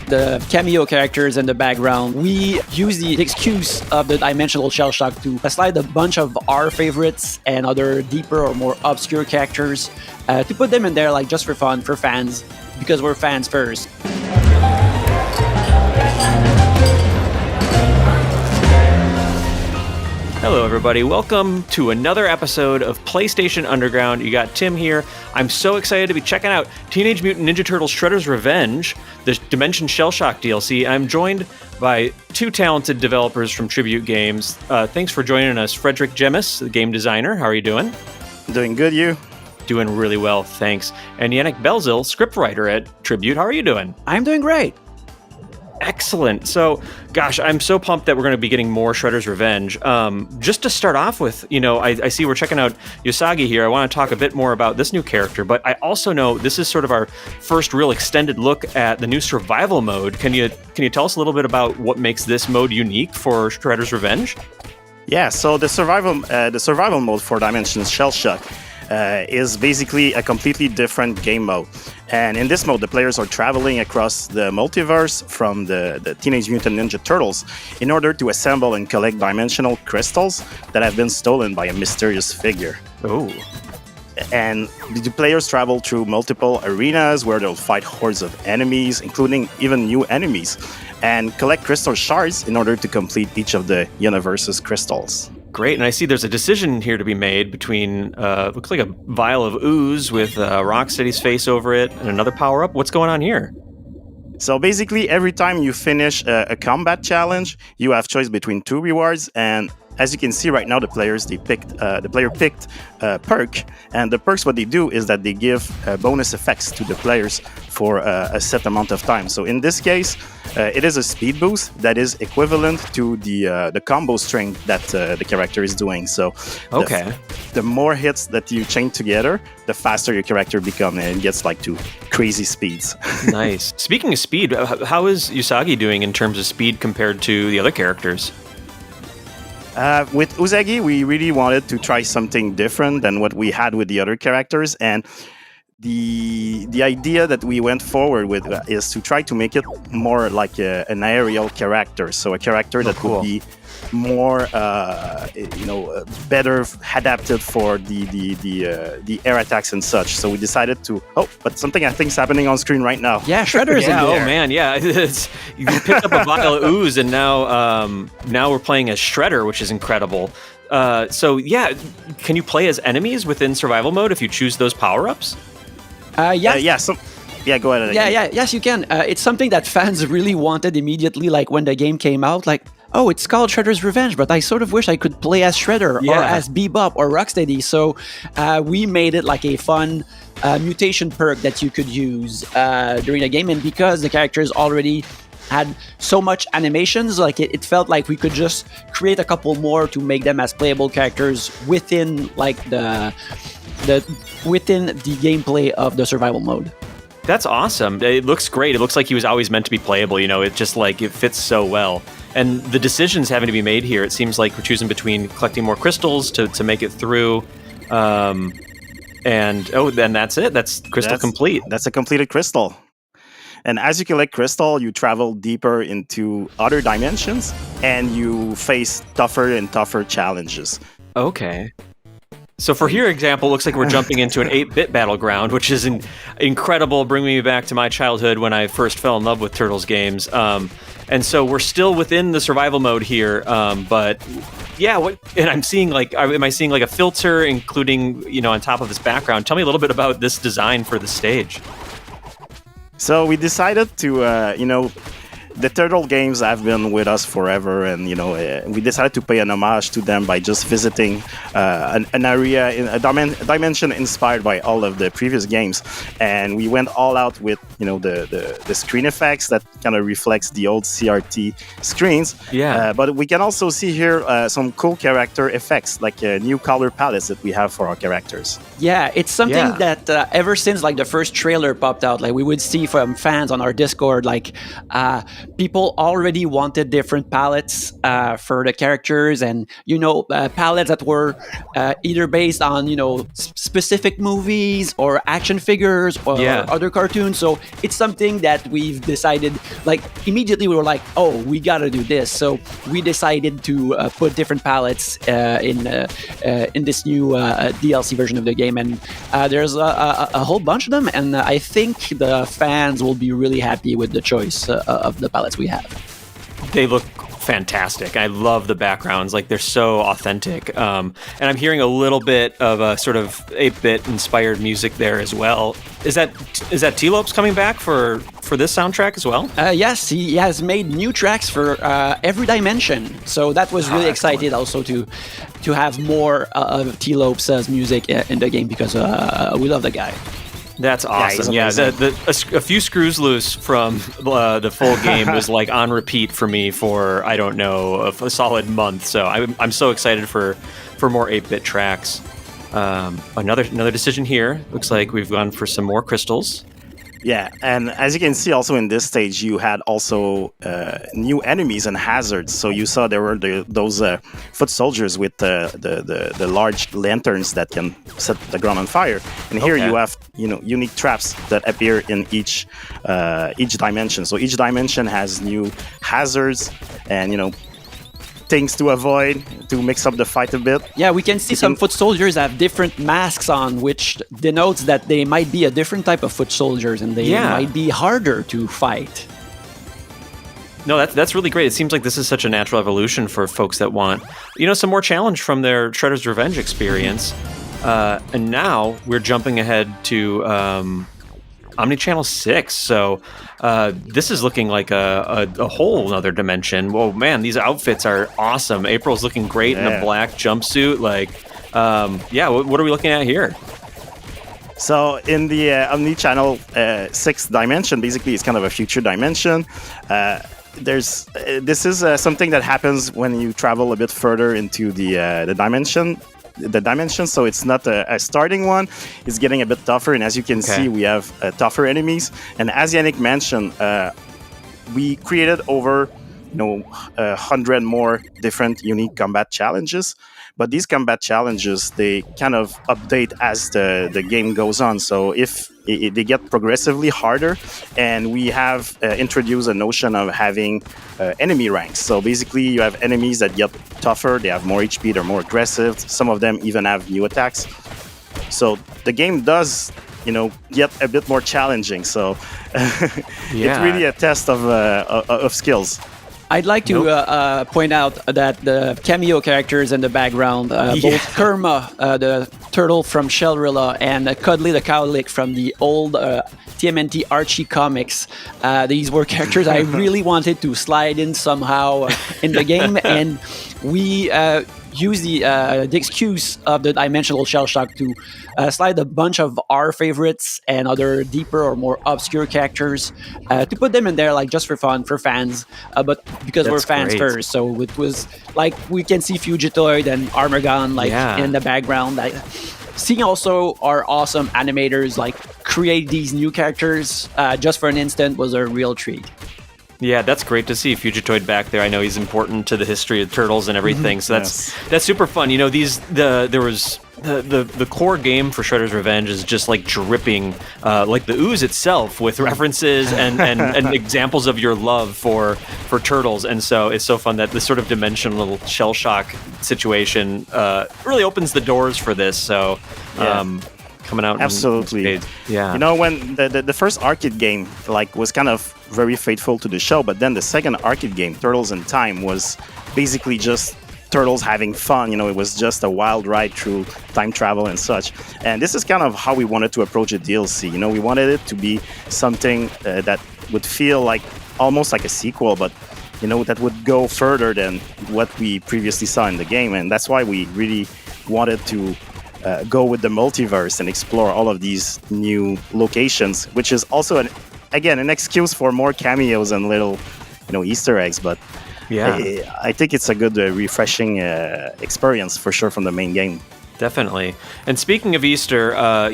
the cameo characters in the background, we use the excuse of the dimensional Shellshock to slide a bunch of our favorites and other deeper or more obscure characters to put them in there like just for fun, for fans, because we're fans first. Hello, everybody. Welcome to another episode of PlayStation Underground. You got Tim here. I'm so excited to be checking out Teenage Mutant Ninja Turtles Shredder's Revenge, the Dimension Shellshock DLC. I'm joined by two talented developers from Tribute Games. Thanks for joining us, Frederick Gemis, the game designer. How are you doing? Doing good, you? Doing really well, thanks. And Yannick Belzil, scriptwriter at Tribute. How are you doing? I'm doing great. Excellent. So, gosh, I'm so pumped that we're going to be getting more Shredder's Revenge. Just to start off with, I see we're checking out Usagi here. I want to talk a bit more about this new character, but I also know this is sort of our first real extended look at the new survival mode. Can you tell us a little bit about what makes this mode unique for Shredder's Revenge? Yeah, so the survival mode for Dimension Shellshock is basically a completely different game mode. And in this mode, the players are traveling across the multiverse from the Teenage Mutant Ninja Turtles in order to assemble and collect dimensional crystals that have been stolen by a mysterious figure. Oh. And the players travel through multiple arenas where they'll fight hordes of enemies, including even new enemies, and collect crystal shards in order to complete each of the universe's crystals. Great, and I see there's a decision here to be made between, looks like a vial of ooze with Rocksteady's face over it and another power-up. What's going on here? So basically, every time you finish a combat challenge, you have choice between two rewards, and as you can see right now, the player picked a perk, and the perks, what they do is that they give bonus effects to the players for a set amount of time. So in this case, it is a speed boost that is equivalent to the combo string that the character is doing. So the more hits that you chain together, the faster your character becomes, and it gets like to crazy speeds. Nice. Speaking of speed, how is Usagi doing in terms of speed compared to the other characters? With Usagi, we really wanted to try something different than what we had with the other characters, and the idea that we went forward with is to try to make it more like an aerial character, so a character that would be more, better adapted for the air attacks and such. So we decided to. But something I think is happening on screen right now. Yeah, Shredder's in there. Oh man, yeah. You picked up a vial of ooze, and now we're playing as Shredder, which is incredible. So yeah, can you play as enemies within survival mode if you choose those power-ups? Yes. Go ahead. Yes, you can. It's something that fans really wanted immediately, like when the game came out, like, oh, it's called Shredder's Revenge, but I sort of wish I could play as Shredder or as Bebop or Rocksteady. So we made it like a fun mutation perk that you could use during the game. And because the characters already had so much animations, like it felt like we could just create a couple more to make them as playable characters within like within the gameplay of the survival mode. That's awesome. It looks great. It looks like he was always meant to be playable. It just like it fits so well. And the decisions having to be made here, it seems like we're choosing between collecting more crystals to make it through. Then that's it. That's complete. That's a completed crystal. And as you collect crystal, you travel deeper into other dimensions and you face tougher and tougher challenges. Okay. So for here example, it looks like we're jumping into an 8-bit battleground, which is incredible, bringing me back to my childhood when I first fell in love with Turtles games. And so we're still within the survival mode here, but yeah, am I seeing like a filter including, on top of this background? Tell me a little bit about this design for the stage. So we decided to, the Turtle games have been with us forever, and we decided to pay an homage to them by just visiting an area in a dimension inspired by all of the previous games, and we went all out with the screen effects that kind of reflects the old CRT screens. Yeah. But we can also see here some cool character effects, like new color palettes that we have for our characters. Yeah, it's something that ever since like the first trailer popped out, like we would see from fans on our Discord, like people already wanted different palettes for the characters, and palettes that were either based on specific movies or action figures or other cartoons. So it's something that we've decided, like, immediately we were like, oh, we gotta do this. So we decided to put different palettes in this new DLC version of the game, and there's a whole bunch of them, and I think the fans will be really happy with the choice of the palettes we have. They look fantastic. I love the backgrounds. Like, they're so authentic. And I'm hearing a little bit of a sort of 8-bit inspired music there as well. Is that T-Lopes coming back for this soundtrack as well? Yes, he has made new tracks for every dimension. So that was really excited also to have more of T-Lopes' music in the game, because we love the guy. That's awesome. Yeah, a few screws loose from the full game was like on repeat for me for, I don't know, a solid month. So I'm so excited for more 8-bit tracks. Another decision here. Looks like we've gone for some more crystals. Yeah, and as you can see also in this stage, you had also new enemies and hazards. So you saw there were those foot soldiers with the large lanterns that can set the ground on fire. And here you have unique traps that appear in each dimension. So each dimension has new hazards and things to avoid to mix up the fight a bit. Yeah, we can see some foot soldiers have different masks on, which denotes that they might be a different type of foot soldiers, and they might be harder to fight. No, that's really great. It seems like this is such a natural evolution for folks that want, some more challenge from their Shredder's Revenge experience. And now we're jumping ahead to Omnichannel 6. So this is looking like a whole other dimension. Whoa, man, these outfits are awesome. April's looking great in a black jumpsuit. Like, what are we looking at here? So in the Omnichannel 6 dimension, basically it's kind of a future dimension. This is something that happens when you travel a bit further into the dimension. So it's not a starting one. It's getting a bit tougher, and as you can see, we have tougher enemies. And as Yannick mentioned, we created over 100 more different unique combat challenges. But these combat challenges, they kind of update as the game goes on. So if they get progressively harder, and we have introduced a notion of having enemy ranks. So basically, you have enemies that get tougher, they have more HP, they're more aggressive. Some of them even have new attacks. So the game does, get a bit more challenging. So it's really a test of skills. I'd like to point out that the cameo characters in the background, both Kerma, the turtle from Shellrilla, and Cuddly the Cowlick from the old TMNT Archie comics. These were characters I really wanted to slide in somehow in the game, and we use the excuse of the dimensional Shellshock to slide a bunch of our favorites and other deeper or more obscure characters to put them in there, like, just for fun, for fans, but because we're fans first. So it was like we can see Fugitoid and Armagon in the background. Seeing also our awesome animators create these new characters just for an instant was a real treat. Yeah, that's great to see Fugitoid back there. I know he's important to the history of Turtles and everything, so that's super fun. There was the core game for Shredder's Revenge is just like dripping, like the ooze itself, with references and examples of your love for Turtles, and so it's so fun that this sort of dimensional Shellshock situation really opens the doors for this. So. Coming out absolutely. When the first arcade game was kind of very faithful to the show, but then the second arcade game, Turtles in Time, was basically just Turtles having fun. It was just a wild ride through time travel and such. And this is kind of how we wanted to approach a DLC. We wanted it to be something that would feel like almost like a sequel, but that would go further than what we previously saw in the game. And that's why we really wanted to go with the multiverse and explore all of these new locations, which is also an excuse for more cameos and little Easter eggs. But I think it's a good refreshing experience for sure from the main game. Definitely. And speaking of Easter, like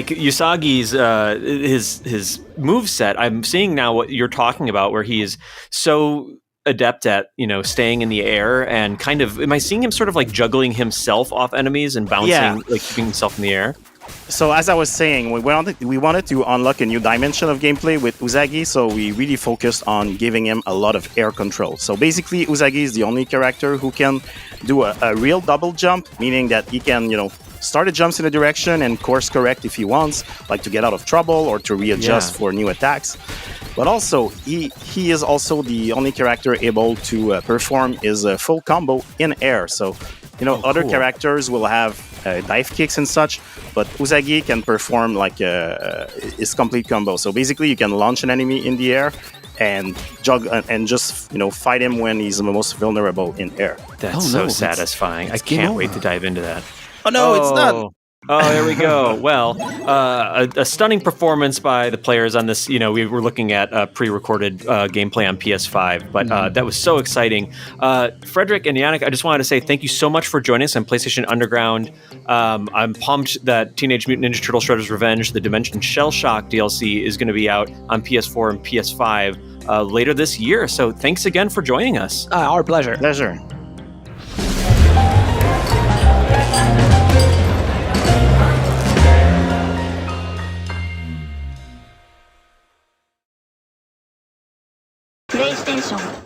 Usagi's his moveset, I'm seeing now what you're talking about, where he is so adept at staying in the air and kind of, am I seeing him sort of like juggling himself off enemies and bouncing, like keeping himself in the air? So as I was saying, we wanted to unlock a new dimension of gameplay with Usagi, so we really focused on giving him a lot of air control. So basically, Usagi is the only character who can do a real double jump, meaning that he can, start a jumps in a direction and course correct if he wants, like to get out of trouble or to readjust for new attacks. But also, he is also the only character able to perform his full combo in air. So, other characters will have dive kicks and such, but Usagi can perform like his complete combo. So basically, you can launch an enemy in the air and jog and just fight him when he's most vulnerable in air. That's so satisfying. I can't wait to dive into that. Oh no, it's not. Oh, there we go. Well, a stunning performance by the players on this. We were looking at pre-recorded gameplay on PS5, but that was so exciting. Frederick and Yannick, I just wanted to say thank you so much for joining us on PlayStation Underground. I'm pumped that Teenage Mutant Ninja Turtles Shredder's Revenge, the Dimension Shellshock DLC, is going to be out on PS4 and PS5 later this year. So thanks again for joining us. Our pleasure. Pleasure. PlayStation